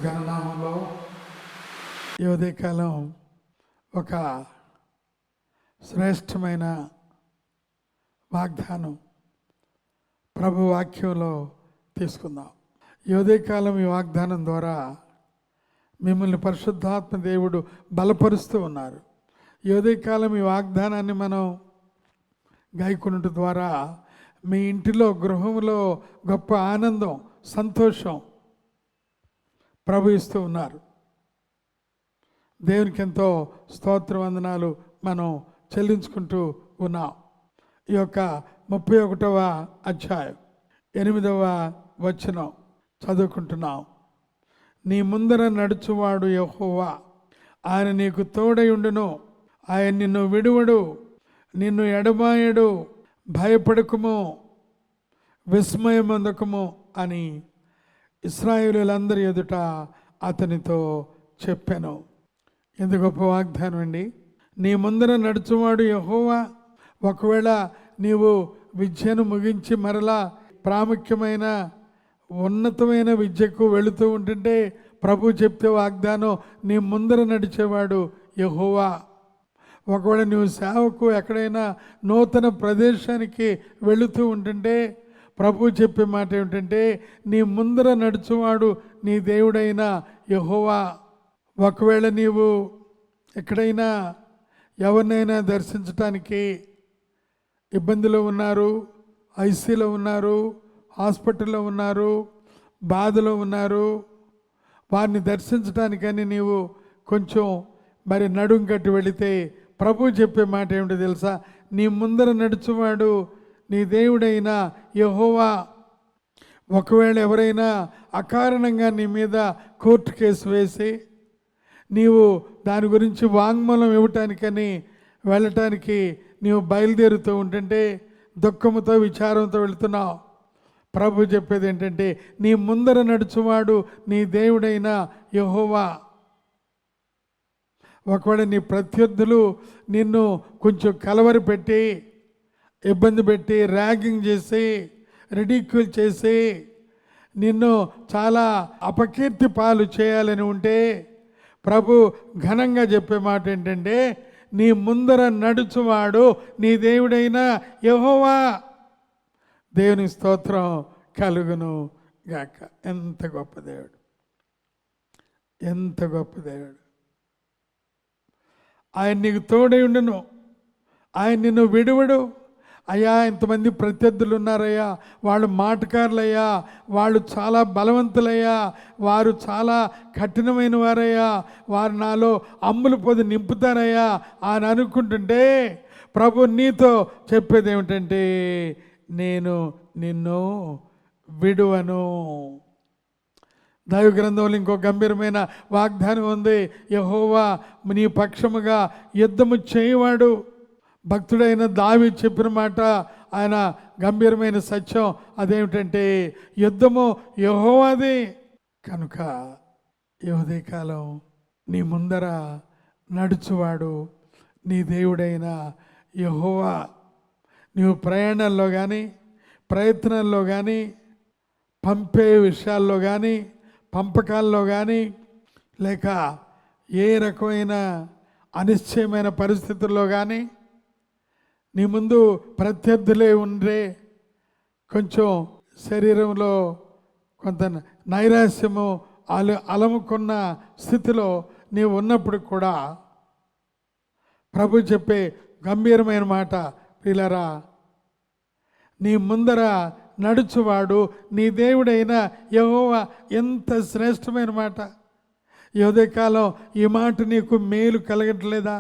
ఘననామంలో ఈ ఉదయకాలం ఒక శ్రేష్టమైన వాగ్దానం ప్రభు వాక్యంలో తీసుకుందాం. ఈ ఉదయకాలం ఈ వాగ్దానం ద్వారా మిమ్మల్ని పరిశుద్ధాత్మ దేవుడు బలపరుస్తూ ఉన్నారు. ఈ ఉదయకాలం ఈ వాగ్దానాన్ని మనం గాయకునుట ద్వారా మీ ఇంటిలో గృహంలో గొప్ప ఆనందం సంతోషం ప్రభు ఇస్తూ ఉన్నారు. దేవునికి ఎంతో స్తోత్ర వందనాలు మనం చెల్లించుకుంటూ ఉన్నాం. ఈ యొక్క 31వ అధ్యాయం 8వ వచనం చదువుకుంటున్నాం. నీ ముందర నడుచువాడు యెహోవా, ఆయన నీకు తోడై ఉండును, ఆయన నిన్ను విడువడు, నిన్ను ఎడబాయడు, భయపడకుము, విస్మయమందకము అని ఇశ్రాయేలీయులందరి ఎదుట అతనితో చెప్పాను. ఎంత గొప్ప వాగ్దానం అండి. నీ ముందర నడుచువాడు యెహోవా. ఒకవేళ నీవు విద్యను ముగించి మరలా ప్రాముఖ్యమైన ఉన్నతమైన విద్యకు వెళుతూ ఉంటుంటే ప్రభు చెప్తే వాగ్దానం, నీ ముందర నడిచేవాడు యెహోవా. ఒకవేళ నువ్వు సేవకు ఎక్కడైనా నూతన ప్రదేశానికి వెళుతూ ఉంటుంటే ప్రభు చెప్పే మాట ఏమిటంటే, నీ ముందర నడుచువాడు నీ దేవుడైన యెహోవా. ఒకవేళ నీవు ఎక్కడైనా ఎవరినైనా దర్శించడానికి ఇబ్బందిలో ఉన్నారు, ఐసీలో ఉన్నారు, హాస్పిటల్లో ఉన్నారు, బాధలో ఉన్నారు, వారిని దర్శించడానికని నీవు కొంచెం మరి నడుం కట్టి వెళితే ప్రభు చెప్పే మాట ఏమిటో తెలుసా? నీ ముందర నడుచువాడు నీ దేవుడైన యెహోవా. ఒకవేళ ఎవరైనా అకారణంగా నీ మీద కోర్టు కేసు వేసి నీవు దాని గురించి వాంగ్మూలం ఇవ్వటానికని వెళ్ళటానికి నీవు బయలుదేరుతూ ఉంటుంటే దుఃఖముతో విచారంతో వెళుతున్నావు. ప్రభు చెప్పేది ఏంటంటే, నీ ముందర నడుచువాడు నీ దేవుడైన యెహోవా. ఒకవేళ నీ ప్రత్యర్థులు నిన్ను కొంచెం కలవరి పెట్టి ఇబ్బంది పెట్టి ర్యాగింగ్ చేసి రిడిక్యూల్ చేసి నిన్ను చాలా అపకీర్తి పాలు చేయాలని ఉంటే ప్రభు ఘనంగా చెప్పే మాట ఏంటంటే, నీ ముందర నడుచువాడు నీ దేవుడైన యెహోవా. దేవుని స్తోత్రం కలుగును గాక. ఎంత గొప్ప దేవుడు, ఎంత గొప్ప దేవుడు. ఆయన నీకు తోడై ఉండును, ఆయన నిన్ను విడువడు. అయ్యా, ఇంతమంది ప్రత్యర్థులు ఉన్నారయ్యా, వాళ్ళు మాటకారులయ్యా, వాళ్ళు చాలా బలవంతులయ్యా, వారు చాలా కఠినమైన వారయ్యా, వారు నాలో అమ్ములు పొది నింపుతారయ్యా అని అనుకుంటుంటే ప్రభు నీతో చెప్పేది ఏమిటంటే, నేను నిన్ను విడువను. దైవ గ్రంథంలో ఇంకో గంభీరమైన వాగ్దానం ఉంది. యెహోవా నీ పక్షముగా యుద్ధము చేయవాడు. భక్తుడైన దావీదు చెప్పిన మాట, ఆయన గంభీరమైన సత్యం అదేమిటంటే, యుద్ధము యెహోవాది. కనుక ఈ ఉదయకాలం నీ ముందర నడుచువాడు నీ దేవుడైన యెహోవా. నీవు ప్రయాణాల్లో కానీ ప్రయత్నాల్లో కానీ పంపే విషయాల్లో కానీ పంపకాల్లో కానీ లేక ఏ రకమైన అనిశ్చయమైన పరిస్థితుల్లో కానీ నీ ముందు ప్రత్యర్థులే ఉండే కొంచెం శరీరంలో కొంత నైరాశ్యము అలముకున్న స్థితిలో నీవు ఉన్నప్పుడు కూడా ప్రభు చెప్పే గంభీరమైన మాట, ప్రియులారా, నీ ముందర నడుచువాడు నీ దేవుడైన యెహోవా. ఎంత శ్రేష్టమైన మాట. ఈ ఉదయకాలం ఈ మాట నీకు మేలు కలగట్లేదా?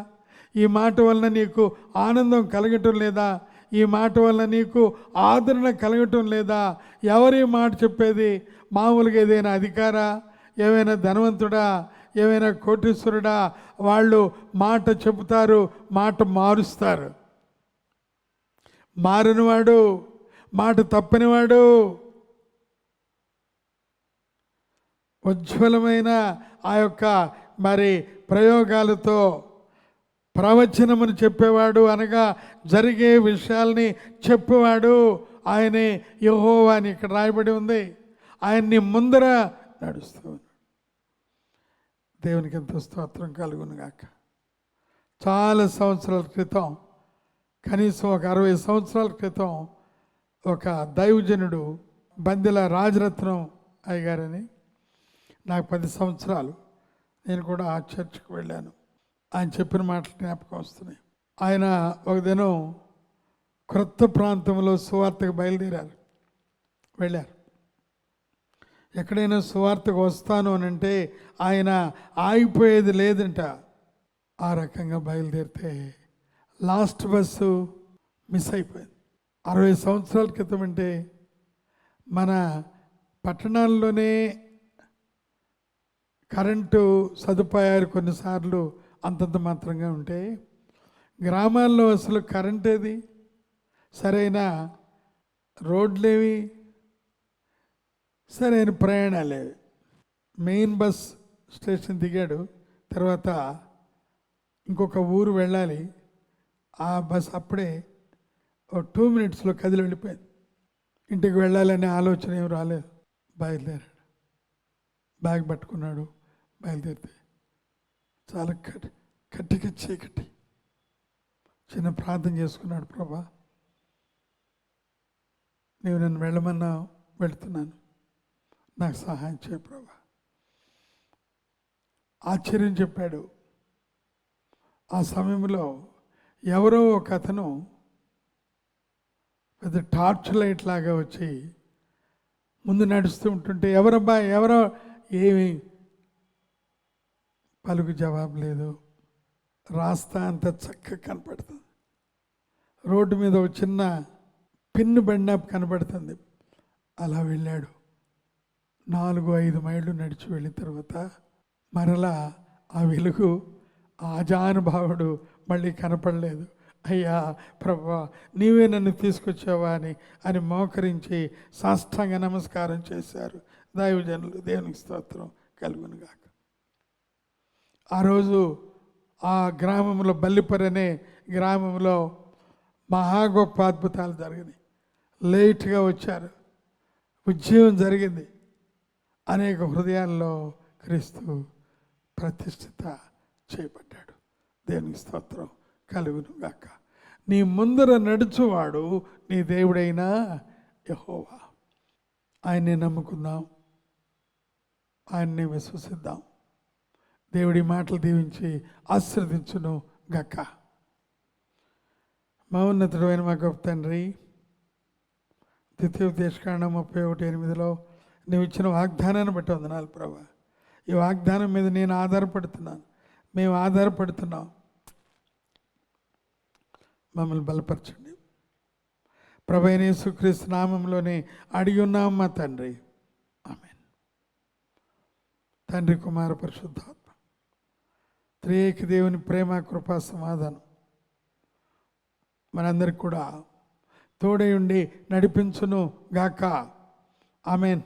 ఈ మాట వలన నీకు ఆనందం కలగటం లేదా? ఈ మాట వలన నీకు ఆదరణ కలగటం లేదా? ఎవరి మాట చెప్పేది? మామూలుగా ఏదైనా అధికారా, ఏమైనా ధనవంతుడా, ఏమైనా కోటీశ్వరుడా? వాళ్ళు మాట చెబుతారు, మాట మారుస్తారు. మారినవాడు, మాట తప్పనివాడు ఉజ్వలమైన ఆ యొక్క మరి ప్రయోగాలతో ప్రవచనమును చెప్పేవాడు, అనగా జరిగే విషయాల్ని చెప్పేవాడు ఆయనే యెహోవా అని ఇక్కడ రాయబడి ఉంది. ఆయన్ని ముందర నడుస్తూ ఉన్నాడు. దేవునికి ఎంతో స్తోత్రం కలుగును గాక. చాలా సంవత్సరాల క్రితం, కనీసం ఒక 60 సంవత్సరాల క్రితం ఒక దైవజనుడు బందెల రాజరత్నం అయ్యగారని, నాకు 10 సంవత్సరాలు, నేను కూడా ఆ చర్చ్కి వెళ్ళాను. ఆయన చెప్పిన మాటలు జ్ఞాపకం వస్తున్నాయి. ఆయన ఒక దినం క్రొత్త ప్రాంతంలో సువార్తకు వెళ్ళారు. ఎక్కడైనా సువార్తకు వస్తాను అని అంటే ఆయన ఆగిపోయేది లేదంట. ఆ రకంగా బయలుదేరితే లాస్ట్ బస్సు మిస్ అయిపోయింది. 60 సంవత్సరాల క్రితం అంటే మన పట్టణాల్లోనే కరెంటు సదుపాయాలు కొన్నిసార్లు అంతంత మాత్రంగా ఉంటే, గ్రామాల్లో అసలు కరెంట్ ఏది, సరైన రోడ్లేవి, సరైన ప్రయాణాలేవి. మెయిన్ బస్ స్టేషన్ దిగాడు, తర్వాత ఇంకొక ఊరు వెళ్ళాలి. ఆ బస్ అప్పుడే 2 minutesలో కదిలి వెళ్ళిపోయింది. ఇంటికి వెళ్ళాలనే ఆలోచన ఏం రాలేదు. బయలుదేరాడు, బ్యాగ్ పట్టుకున్నాడు. బయలుదేరితే చాలా కట్టిగా చీకటి. చిన్న ప్రార్థన చేసుకున్నాడు, ప్రభా నీవు నన్ను వెళ్ళమన్నావు, వెళుతున్నాను, నాకు సహాయం చేయ ప్రభా. ఆశ్చర్యం చెప్పాడు. ఆ సమయంలో ఎవరో ఒక అతను పెద్ద టార్చ్ లైట్ లాగా వచ్చి ముందు నడుస్తూ ఉంటుంటే, ఎవరబ్బా ఎవరో, ఏమి పలుకు జవాబు లేదు. రాస్తా అంత చక్కగా కనపడుతుంది. రోడ్డు మీద ఒక చిన్న పిన్ను బండి కనపడుతుంది. అలా వెళ్ళాడు. 4-5 మైళ్ళు నడిచి వెళ్ళిన తర్వాత మరలా ఆ వెలుగు, ఆ అజానుభావుడు మళ్ళీ కనపడలేదు. అయ్యా ప్రభువా, నీవే నన్ను తీసుకొచ్చావా అని మోకరించి సాష్టాంగ నమస్కారం చేశారు దైవజనులు. దేవునికి స్తోత్రం కలుగునుగాక. ఆ రోజు ఆ గ్రామంలో, బల్లిపరి అనే గ్రామంలో మహా గొప్ప అద్భుతాలు జరిగినాయి. లేట్గా వచ్చారు, ఉద్యమం జరిగింది. అనేక హృదయాల్లో క్రీస్తు ప్రతిష్ఠిత చేయబడ్డాడు. దేవునికి స్తోత్రం కలుగును గాక. నీ ముందర నడుచువాడు నీ దేవుడైన యెహోవా. ఆయన్ని నమ్ముకుందాం, ఆయన్ని విశ్వసిద్దాం. దేవుడి మాటలు దీవించి ఆశీర్వదించును గాక. మహోన్నతుడైన మా గొప్ప తండ్రి, ద్వితీయోపదేశకాండం 31:8 నువ్వు ఇచ్చిన వాగ్దానాన్ని బట్టి వందనాలు ప్రభా. ఈ వాగ్దానం మీద నేను ఆధారపడుతున్నాను, మేము ఆధారపడుతున్నాం. మమ్మల్ని బలపరచండి ప్రభువైన యేసుక్రీస్తు నామంలోనే అడిగి ఉన్నాం మా తండ్రి, ఆమేన్. తండ్రి, కుమార, పరిశుద్ధాత్మ త్రియేక దేవుని ప్రేమ, కృపా, సమాధానం మనందరికి కూడా తోడై ఉండి నడిపించును గాక. ఆమేన్.